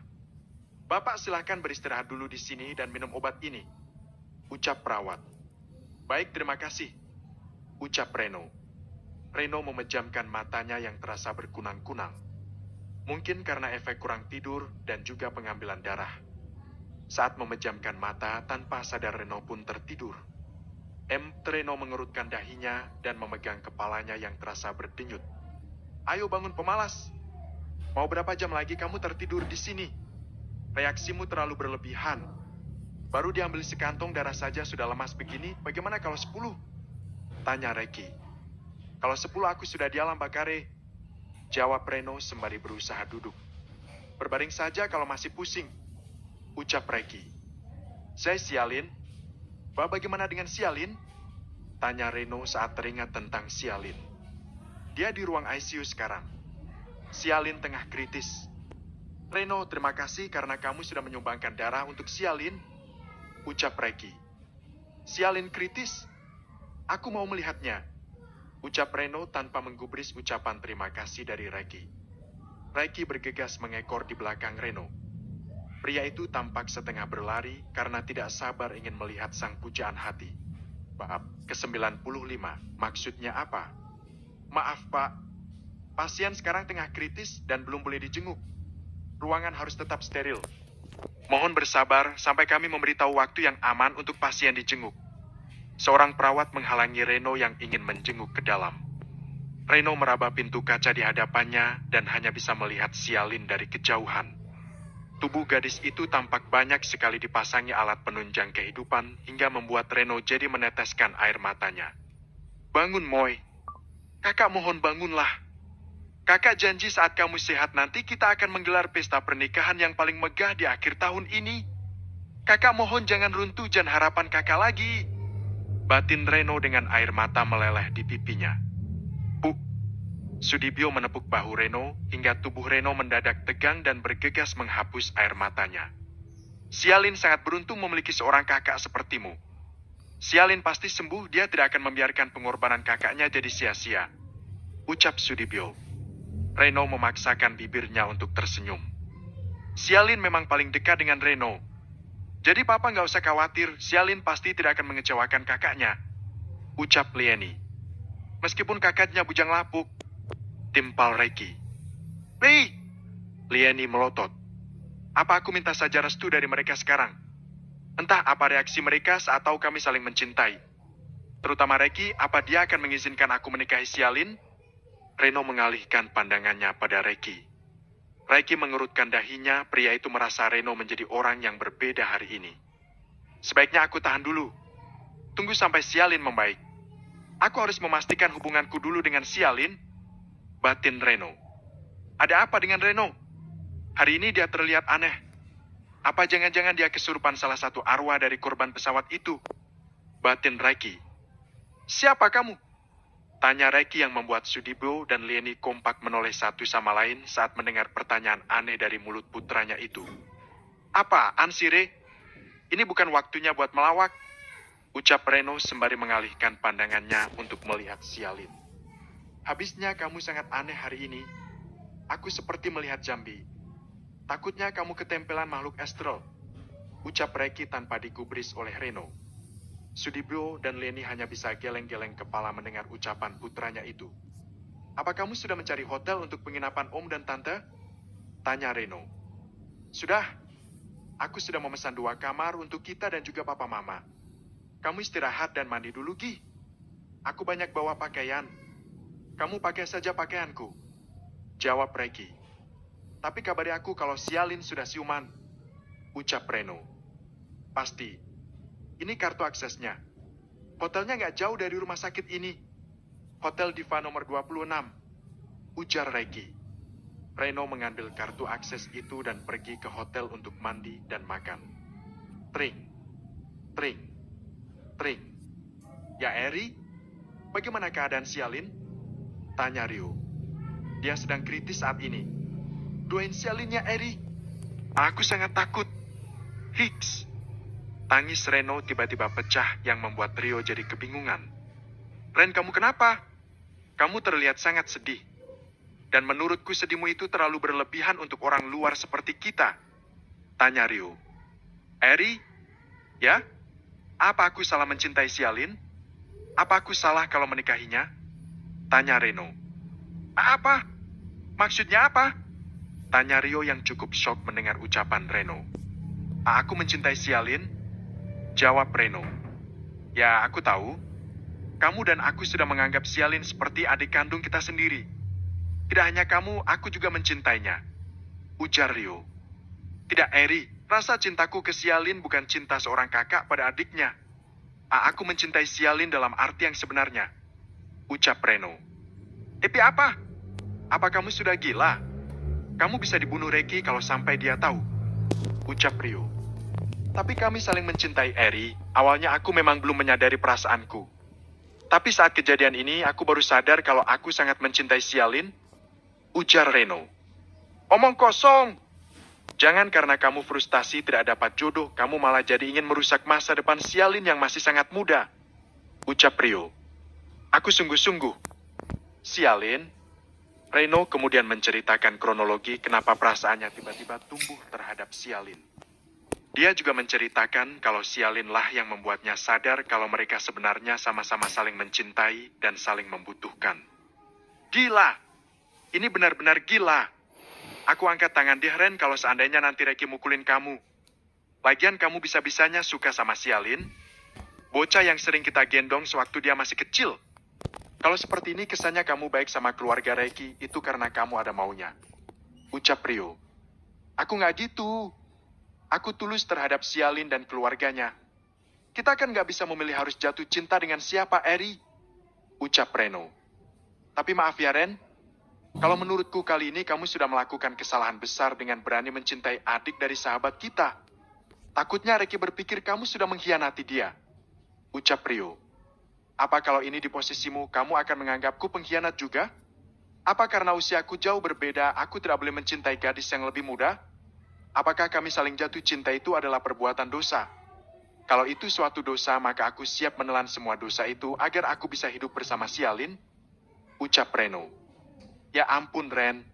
Speaker 1: Bapak silahkan beristirahat dulu di sini dan minum obat ini. Ucap perawat. Baik, terima kasih. Ucap Reno. Reno memejamkan matanya yang terasa berkunang-kunang. Mungkin karena efek kurang tidur dan juga pengambilan darah. Saat memejamkan mata, tanpa sadar Reno pun tertidur. Reno mengerutkan dahinya dan memegang kepalanya yang terasa berdenyut. Ayo bangun pemalas. Mau berapa jam lagi kamu tertidur di sini? Reaksimu terlalu berlebihan. Baru diambil sekantong darah saja sudah lemas begini, bagaimana kalau 10? Tanya Reki. Kalau 10 aku sudah di alam bakare. Jawab Reno sembari berusaha duduk. Berbaring saja kalau masih pusing. Ucap Reki. Saya Sialin. Bagaimana dengan Sialin? Tanya Reno saat teringat tentang Sialin. Dia di ruang ICU sekarang. Sialin tengah kritis. Reno, terima kasih karena kamu sudah menyumbangkan darah untuk Sialin. Ucap Reki. Sialin kritis? Aku mau melihatnya. Ucap Reno tanpa menggubris ucapan terima kasih dari Reki. Reki bergegas mengekor di belakang Reno. Pria itu tampak setengah berlari karena tidak sabar ingin melihat sang pujaan hati. Bab ke-95, maksudnya apa? Maaf Pak, pasien sekarang tengah kritis dan belum boleh dijenguk. Ruangan harus tetap steril. Mohon bersabar sampai kami memberitahu waktu yang aman untuk pasien dijenguk. Seorang perawat menghalangi Reno yang ingin menjenguk ke dalam. Reno meraba pintu kaca di hadapannya dan hanya bisa melihat Sialin dari kejauhan. Tubuh gadis itu tampak banyak sekali dipasangi alat penunjang kehidupan hingga membuat Reno jadi meneteskan air matanya. Bangun, Moy. Kakak mohon bangunlah. Kakak janji saat kamu sehat nanti kita akan menggelar pesta pernikahan yang paling megah di akhir tahun ini. Kakak mohon jangan runtuhkan harapan kakak lagi. Batin Reno dengan air mata meleleh di pipinya. Bu. Sudibyo menepuk bahu Reno hingga tubuh Reno mendadak tegang dan bergegas menghapus air matanya. Sialin sangat beruntung memiliki seorang kakak sepertimu. Sialin pasti sembuh, dia tidak akan membiarkan pengorbanan kakaknya jadi sia-sia. Ucap Sudibyo. Reno memaksakan bibirnya untuk tersenyum. Sialin memang paling dekat dengan Reno. Jadi papa nggak usah khawatir, Sialin pasti tidak akan mengecewakan kakaknya. Ucap Lieni. Meskipun kakaknya bujang lapuk. Timpal Reki. Hei! Lieni melotot. Apa aku minta saja restu dari mereka sekarang? Entah apa reaksi mereka saat tahu kami saling mencintai. Terutama Reki, apa dia akan mengizinkan aku menikahi Sialin? Reno mengalihkan pandangannya pada Reki. Reki mengerutkan dahinya, pria itu merasa Reno menjadi orang yang berbeda hari ini. Sebaiknya aku tahan dulu. Tunggu sampai Sialin membaik. Aku harus memastikan hubunganku dulu dengan Sialin. Batin Reno. Ada apa dengan Reno? Hari ini dia terlihat aneh. Apa jangan-jangan dia kesurupan salah satu arwah dari korban pesawat itu? Batin Reki. Siapa kamu? Tanya Reki yang membuat Sudibyo dan Lieni kompak menoleh satu sama lain saat mendengar pertanyaan aneh dari mulut putranya itu. Apaan sih, Re? Ini bukan waktunya buat melawak. Ucap Reno sembari mengalihkan pandangannya untuk melihat Sialin. Habisnya kamu sangat aneh hari ini. Aku seperti melihat Jambi. Takutnya kamu ketempelan makhluk astral. Ucap Reki tanpa digubris oleh Reno. Sudibyo dan Lieni hanya bisa geleng-geleng kepala mendengar ucapan putranya itu. Apa kamu sudah mencari hotel untuk penginapan Om dan Tante? Tanya Reno. Sudah. Aku sudah memesan 2 kamar untuk kita dan juga papa mama. Kamu istirahat dan mandi dulu, Gi. Aku banyak bawa pakaian. Kamu pakai saja pakaianku. Jawab Reki. Tapi kabari aku kalau Sialin sudah siuman. Ucap Reno. Pasti. Ini kartu aksesnya. Hotelnya nggak jauh dari rumah sakit ini. Hotel Diva nomor 26. Ujar Reki. Reno mengambil kartu akses itu dan pergi ke hotel untuk mandi dan makan. Tring. Tring. Tring. Ya Eri? Bagaimana keadaan Sialin? Tanya Rio. Dia sedang kritis saat ini. Doain Sialinnya, Eri. Aku sangat takut. Hicks. Tangis Reno tiba-tiba pecah yang membuat Rio jadi kebingungan. Ren, kamu kenapa? Kamu terlihat sangat sedih. Dan menurutku sedihmu itu terlalu berlebihan untuk orang luar seperti kita. Tanya Rio. Eri? Ya? Apa aku salah mencintai Sialin? Apa aku salah kalau menikahinya? Tanya Reno. Apa? Maksudnya apa? Tanya Rio yang cukup shock mendengar ucapan Reno. Aku mencintai Sialin? Jawab Reno. Ya, aku tahu. Kamu dan aku sudah menganggap Sialin seperti adik kandung kita sendiri. Tidak hanya kamu, aku juga mencintainya. Ujar Rio. Tidak, Eri. Rasa cintaku ke Sialin bukan cinta seorang kakak pada adiknya. Aku mencintai Sialin dalam arti yang sebenarnya. Ucap Reno. Tapi apa? Apa kamu sudah gila? Kamu bisa dibunuh Reki kalau sampai dia tahu. Ucap Rio. Tapi kami saling mencintai Eri. Awalnya aku memang belum menyadari perasaanku. Tapi saat kejadian ini, aku baru sadar kalau aku sangat mencintai Sialin. Ujar Reno. Omong kosong. Jangan karena kamu frustasi tidak dapat jodoh, kamu malah jadi ingin merusak masa depan Sialin yang masih sangat muda. Ucap Rio. Aku sungguh-sungguh. Sialin? Reno kemudian menceritakan kronologi kenapa perasaannya tiba-tiba tumbuh terhadap Sialin. Dia juga menceritakan kalau Sialinlah yang membuatnya sadar kalau mereka sebenarnya sama-sama saling mencintai dan saling membutuhkan. Gila! Ini benar-benar gila. Aku angkat tangan di Ren kalau seandainya nanti Reki mukulin kamu. Lagian kamu bisa-bisanya suka sama Sialin. Bocah yang sering kita gendong sewaktu dia masih kecil. Kalau seperti ini kesannya kamu baik sama keluarga Reki, itu karena kamu ada maunya. Ucap Rio. Aku nggak gitu. Aku tulus terhadap Sialin dan keluarganya. Kita kan nggak bisa memilih harus jatuh cinta dengan siapa, Eri. Ucap Reno. Tapi maaf ya, Ren. Kalau menurutku kali ini kamu sudah melakukan kesalahan besar dengan berani mencintai adik dari sahabat kita. Takutnya Reki berpikir kamu sudah mengkhianati dia. Ucap Rio. Apa kalau ini di posisimu, kamu akan menganggapku pengkhianat juga? Apa karena usiaku jauh berbeda, aku tidak boleh mencintai gadis yang lebih muda? Apakah kami saling jatuh cinta itu adalah perbuatan dosa? Kalau itu suatu dosa, maka aku siap menelan semua dosa itu agar aku bisa hidup bersama Sialin. Ucap Reno. Ya ampun, Ren.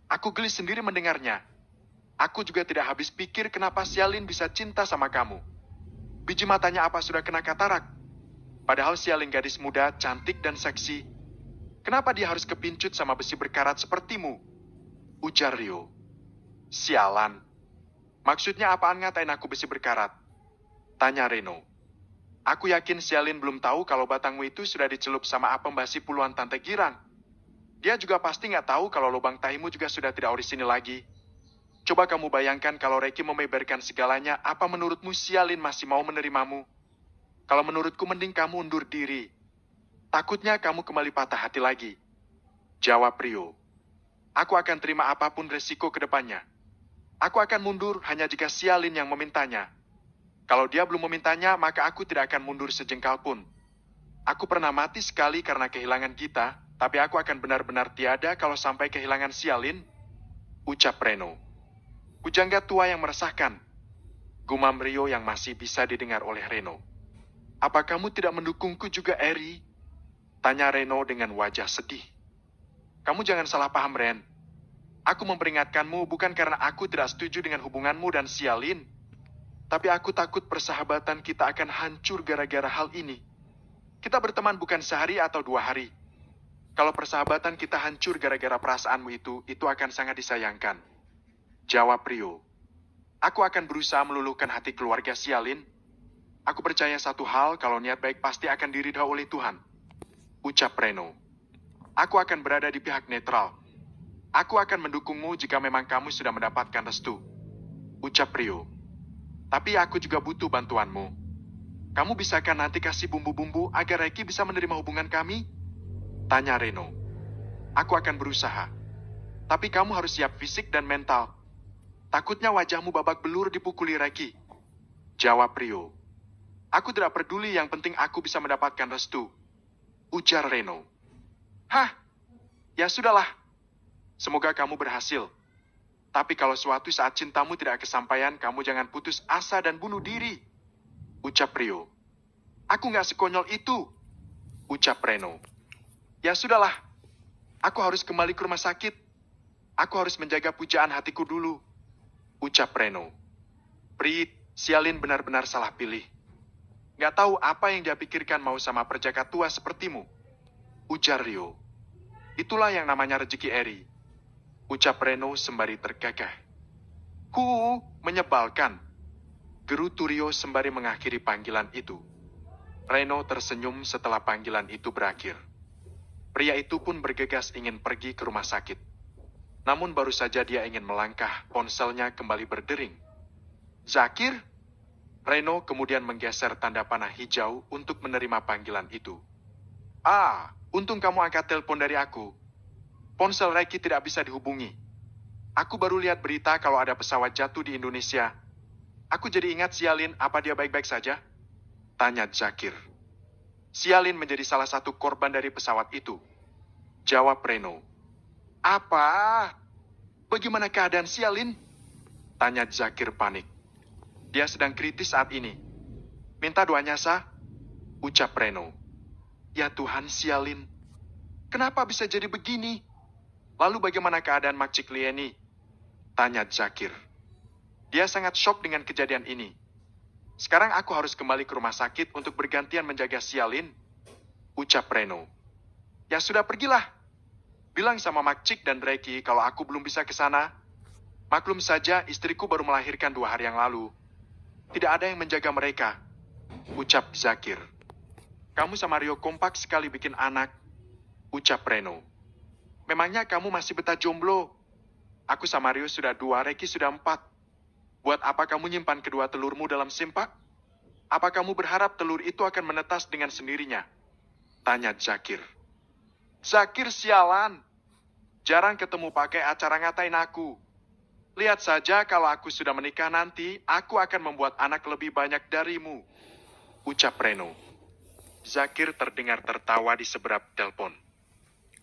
Speaker 1: Aku geli sendiri mendengarnya. Aku juga tidak habis pikir kenapa Sialin bisa cinta sama kamu. Biji matanya apa sudah kena katarak? Padahal Sialin gadis muda, cantik dan seksi. Kenapa dia harus kepincut sama besi berkarat sepertimu? Ujar Rio. Sialan. Maksudnya apaan ngatain aku besi berkarat? Tanya Reno. Aku yakin Sialin belum tahu kalau batangmu itu sudah dicelup sama apem basi puluhan Tante Girang. Dia juga pasti nggak tahu kalau lubang tahimu juga sudah tidak orisinil lagi. Coba kamu bayangkan kalau Reki membeberkan segalanya, apa menurutmu Sialin masih mau menerimamu? Kalau menurutku mending kamu undur diri. Takutnya kamu kembali patah hati lagi. Jawab Rio. Aku akan terima apapun resiko ke depannya. Aku akan mundur hanya jika Sialin yang memintanya. Kalau dia belum memintanya, maka aku tidak akan mundur sejengkal pun. Aku pernah mati sekali karena kehilangan Gita, tapi aku akan benar-benar tiada kalau sampai kehilangan Sialin. Ucap Reno. Pujangga tua yang meresahkan. Gumam Rio yang masih bisa didengar oleh Reno. Apa kamu tidak mendukungku juga, Eri? Tanya Reno dengan wajah sedih. Kamu jangan salah paham, Ren. Aku memperingatkanmu bukan karena aku tidak setuju dengan hubunganmu dan Sialin. Tapi aku takut persahabatan kita akan hancur gara-gara hal ini. Kita berteman bukan sehari atau 2 hari. Kalau persahabatan kita hancur gara-gara perasaanmu itu akan sangat disayangkan. Jawab Rio. Aku akan berusaha meluluhkan hati keluarga Sialin. Aku percaya satu hal, kalau niat baik pasti akan diridhoi oleh Tuhan. Ucap Reno. Aku akan berada di pihak netral. Aku akan mendukungmu jika memang kamu sudah mendapatkan restu. Ucap Rio. Tapi aku juga butuh bantuanmu. Kamu bisakah nanti kasih bumbu-bumbu agar Reki bisa menerima hubungan kami? Tanya Reno. Aku akan berusaha. Tapi kamu harus siap fisik dan mental. Takutnya wajahmu babak belur dipukuli Reki. Jawab Rio. Aku tidak peduli, yang penting aku bisa mendapatkan restu. Ujar Reno. Hah? Ya sudahlah. Semoga kamu berhasil. Tapi kalau suatu saat cintamu tidak kesampaian, kamu jangan putus asa dan bunuh diri. Ucap Rio. Aku nggak sekonyol itu. Ucap Reno. Ya sudahlah. Aku harus kembali ke rumah sakit. Aku harus menjaga pujaan hatiku dulu. Ucap Reno. Prit, Sialin benar-benar salah pilih. Nggak tahu apa yang dia pikirkan mau sama perjaka tua sepertimu. Ujar Rio. Itulah yang namanya rezeki Eri. Ucap Reno sembari tergagah. Menyebalkan. Geru Rio sembari mengakhiri panggilan itu. Reno tersenyum setelah panggilan itu berakhir. Pria itu pun bergegas ingin pergi ke rumah sakit. Namun baru saja dia ingin melangkah, ponselnya kembali berdering. Zakir? Reno kemudian menggeser tanda panah hijau untuk menerima panggilan itu. Untung kamu angkat telepon dari aku. Ponsel Reki tidak bisa dihubungi. Aku baru lihat berita kalau ada pesawat jatuh di Indonesia. Aku jadi ingat Sialin, apa dia baik-baik saja? Tanya Zakir. Sialin menjadi salah satu korban dari pesawat itu. Jawab Reno. Apa? Bagaimana keadaan Sialin? Tanya Zakir panik. Dia sedang kritis saat ini. Minta doanya sah? Ucap Reno. Ya Tuhan, Sialin. Kenapa bisa jadi begini? Lalu bagaimana keadaan Makcik Lieni? Tanya Zakir. Dia sangat shock dengan kejadian ini. Sekarang aku harus kembali ke rumah sakit untuk bergantian menjaga Sialin, ucap Reno. Ya sudah, pergilah. Bilang sama Makcik dan Reki kalau aku belum bisa ke sana. Maklum saja, istriku baru melahirkan 2 hari yang lalu. Tidak ada yang menjaga mereka, ucap Zakir. Kamu sama Rio kompak sekali bikin anak, ucap Reno. Memangnya kamu masih betah jomblo? Aku sama Rio sudah 2, Reki sudah 4. Buat apa kamu nyimpan kedua telurmu dalam simpak? Apa kamu berharap telur itu akan menetas dengan sendirinya? Tanya Zakir. Zakir sialan. Jarang ketemu pakai acara ngatain aku. Lihat saja kalau aku sudah menikah nanti, aku akan membuat anak lebih banyak darimu, ucap Reno. Zakir terdengar tertawa di seberang telepon.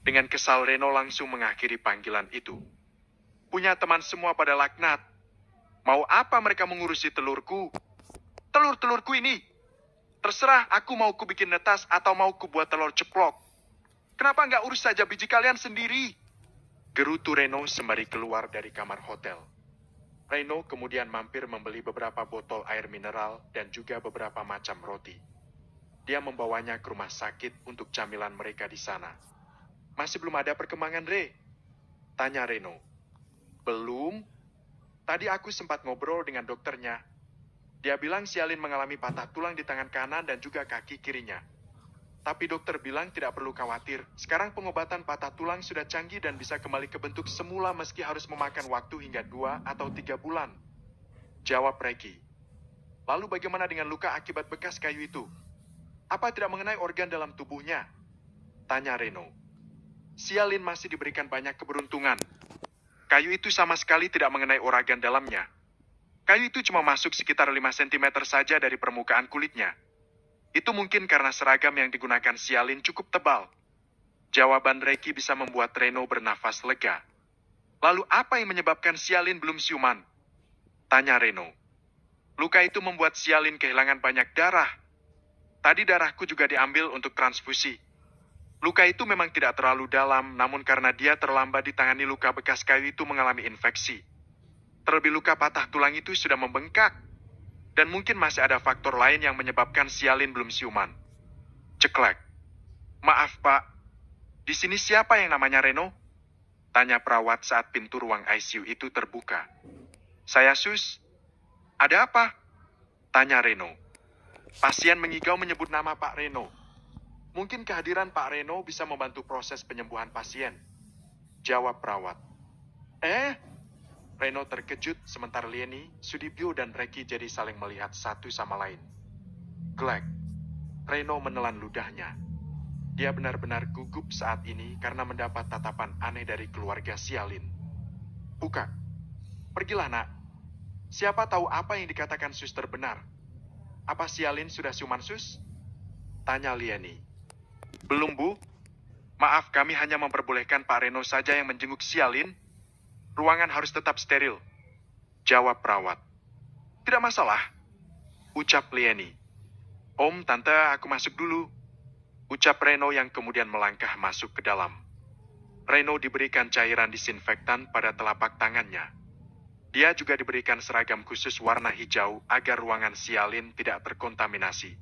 Speaker 1: Dengan kesal Reno langsung mengakhiri panggilan itu. Punya teman semua pada laknat. Mau apa mereka mengurusi telurku? Telur-telurku ini. Terserah aku mau ku bikin netas atau mau ku buat telur ceplok. Kenapa nggak urus saja biji kalian sendiri? Gerutu Reno sembari keluar dari kamar hotel. Reno kemudian mampir membeli beberapa botol air mineral dan juga beberapa macam roti. Dia membawanya ke rumah sakit untuk camilan mereka di sana. Masih belum ada perkembangan, Re? Tanya Reno. Belum. Tadi aku sempat ngobrol dengan dokternya. Dia bilang Sialin mengalami patah tulang di tangan kanan dan juga kaki kirinya. Tapi dokter bilang tidak perlu khawatir. Sekarang pengobatan patah tulang sudah canggih dan bisa kembali ke bentuk semula meski harus memakan waktu hingga 2 atau 3 bulan. Jawab Reki. Lalu bagaimana dengan luka akibat bekas kayu itu? Apa tidak mengenai organ dalam tubuhnya? Tanya Reno. Sialin masih diberikan banyak keberuntungan. Kayu itu sama sekali tidak mengenai organ dalamnya. Kayu itu cuma masuk sekitar 5 cm saja dari permukaan kulitnya. Itu mungkin karena seragam yang digunakan Sialin cukup tebal. Jawaban Reki bisa membuat Reno bernafas lega. Lalu apa yang menyebabkan Sialin belum siuman? Tanya Reno. Luka itu membuat Sialin kehilangan banyak darah. Tadi darahku juga diambil untuk transfusi. Luka itu memang tidak terlalu dalam, namun karena dia terlambat ditangani luka bekas kayu itu mengalami infeksi. Terlebih luka patah tulang itu sudah membengkak. Dan mungkin masih ada faktor lain yang menyebabkan Sialin belum siuman. Ceklek. Maaf, Pak. Di sini siapa yang namanya Reno? Tanya perawat saat pintu ruang ICU itu terbuka. Saya Sus. Ada apa? Tanya Reno. Pasien mengigau menyebut nama Pak Reno. Mungkin kehadiran Pak Reno bisa membantu proses penyembuhan pasien. Jawab perawat. Reno terkejut sementara Lieni, Sudibyo, dan Reki jadi saling melihat satu sama lain. Glek. Reno menelan ludahnya. Dia benar-benar gugup saat ini karena mendapat tatapan aneh dari keluarga Sialin. Buka. Pergilah, nak. Siapa tahu apa yang dikatakan suster benar. Apa Sialin sudah siuman, Sus? Tanya Lieni. Belum, Bu. Maaf, kami hanya memperbolehkan Pak Reno saja yang menjenguk Sialin. Ruangan harus tetap steril. Jawab perawat. Tidak masalah. Ucap Lieni. Om, Tante, aku masuk dulu. Ucap Reno yang kemudian melangkah masuk ke dalam. Reno diberikan cairan disinfektan pada telapak tangannya. Dia juga diberikan seragam khusus warna hijau agar ruangan Sialin tidak terkontaminasi.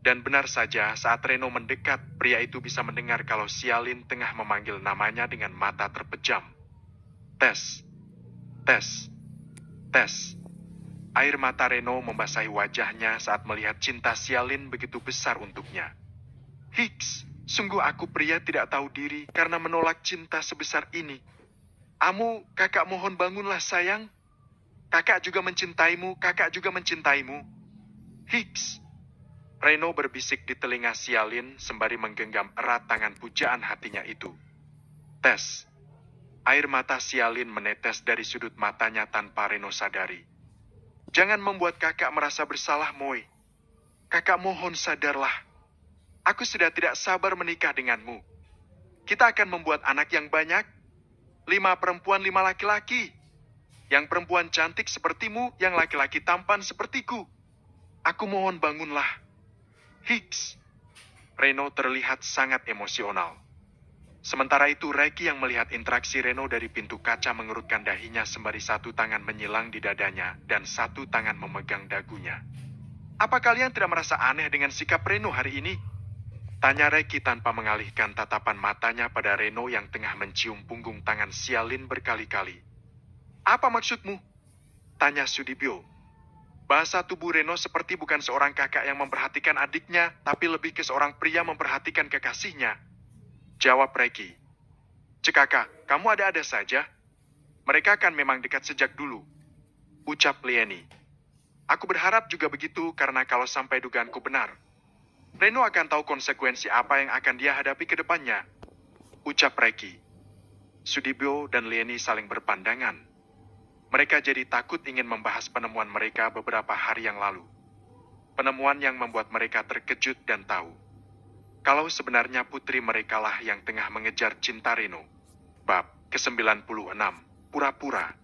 Speaker 1: Dan benar saja saat Reno mendekat, pria itu bisa mendengar kalau Sialin tengah memanggil namanya dengan mata terpejam. Tes. Tes. Tes. Air mata Reno membasahi wajahnya saat melihat cinta Sialin begitu besar untuknya. Hicks, sungguh aku pria tidak tahu diri karena menolak cinta sebesar ini. Amu, kakak mohon bangunlah sayang. Kakak juga mencintaimu, kakak juga mencintaimu. Hicks. Reno berbisik di telinga Sialin sembari menggenggam erat tangan pujaan hatinya itu. Tes. Air mata Sialin menetes dari sudut matanya tanpa Reno sadari. Jangan membuat kakak merasa bersalah, Moy. Kakak mohon sadarlah. Aku sudah tidak sabar menikah denganmu. Kita akan membuat anak yang banyak. 5 perempuan, 5 laki-laki. Yang perempuan cantik sepertimu, yang laki-laki tampan sepertiku. Aku mohon bangunlah. Hicks. Reno terlihat sangat emosional. Sementara itu, Reki yang melihat interaksi Reno dari pintu kaca mengerutkan dahinya sembari satu tangan menyilang di dadanya dan satu tangan memegang dagunya. Apa kalian tidak merasa aneh dengan sikap Reno hari ini? Tanya Reki tanpa mengalihkan tatapan matanya pada Reno yang tengah mencium punggung tangan Sialin berkali-kali. Apa maksudmu? Tanya Sudibyo. Bahasa tubuh Reno seperti bukan seorang kakak yang memperhatikan adiknya, tapi lebih ke seorang pria memperhatikan kekasihnya. Jawab Reki. Cekaka, kamu ada-ada saja. Mereka kan memang dekat sejak dulu. Ucap Lieni. Aku berharap juga begitu karena kalau sampai dugaanku benar, Reno akan tahu konsekuensi apa yang akan dia hadapi ke depannya. Ucap Reki. Sudibyo dan Lieni saling berpandangan. Mereka jadi takut ingin membahas penemuan mereka beberapa hari yang lalu. Penemuan yang membuat mereka terkejut dan tahu kalau sebenarnya putri merekalah yang tengah mengejar cinta Reno. Bab ke-96, Pura-pura.